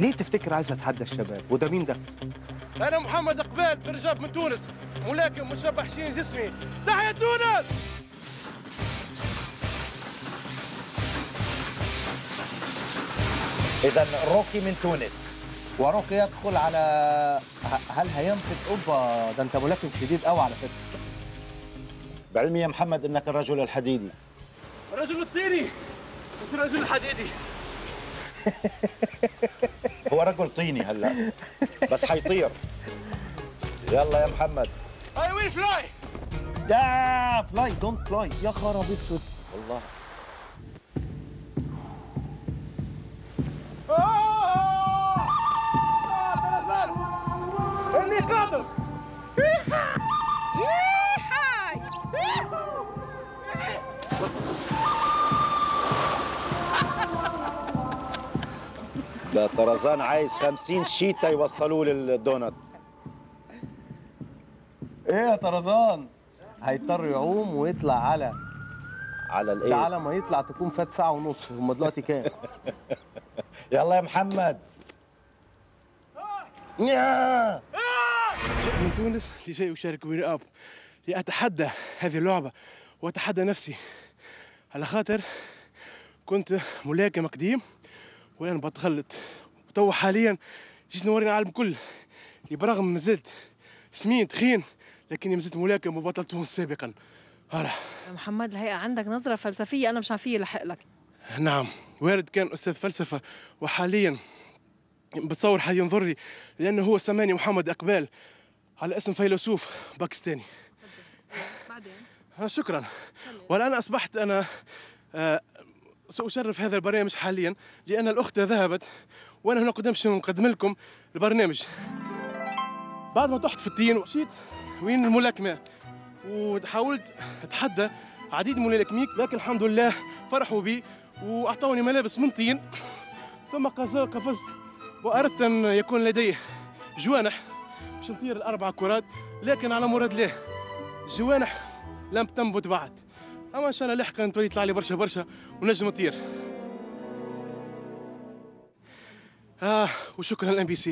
ليه تفتكر عايز اتحدى الشباب؟ وده مين ده؟ أنا محمد إقبال برجاب من تونس، ملاكم مشبح شين جسمي، تحيا تونس! إذا روكي من تونس، وروكي يدخل على هل هينفذ اوبا؟ ده انت ملاكم شديد قوي على فكره. بعلمي يا محمد انك الرجل الحديدي. الرجل الطيني مش الرجل الحديدي. هو رجل طيني هلا بس حيطير. يلا يا محمد. I will fly. دا فلاي دونت فلاي. يا خراب اسود والله. اللي قادم. ده طرزان عايز 50 شيتا يوصلوه للدونت. ايه يا طرزان؟ هيضطر يعوم ويطلع على الايه؟ على ما يطلع تكون فات ساعة ونص. هم دلوقتي كام؟ يلا يا محمد. جئت من تونس لكي أشارك وين أب لأتحدى هذه اللعبة وأتحدى نفسي، على خاطر كنت ملاكم قديم والآن بتخلط، وتو حاليا جيت نوري العالم الكل اللي برغم ما زلت سمين تخين لكني ما زلت ملاكم وبطل تونس سابقا. هلا محمد، الهيئة عندك نظرة فلسفية أنا مش عارفة لحق لك. نعم، والد كان أستاذ فلسفة وحاليا بتصور حد ينظر لي لأنه هو سماني محمد إقبال على اسم فيلسوف باكستاني. بعدين شكرا. والآن أصبحت أنا سأشرف هذا البرنامج حاليا لأن الأخت ذهبت وأنا هنا نقدم لكم البرنامج. بعد ما طحت في الطين ومشيت وين الملاكمة وحاولت أتحدى عديد من الملاكمين، لكن الحمد لله فرحوا بي وأعطوني ملابس من طين، ثم قفزت وأردت أن يكون لدي جوانح باش نطير الأربع كرات، لكن على مراد الله الجوانح لم تنبت بعد. أما إن شاء الله لاحقا تولي يطلع لي برشا ونجم نطير. وشكرا للMBC.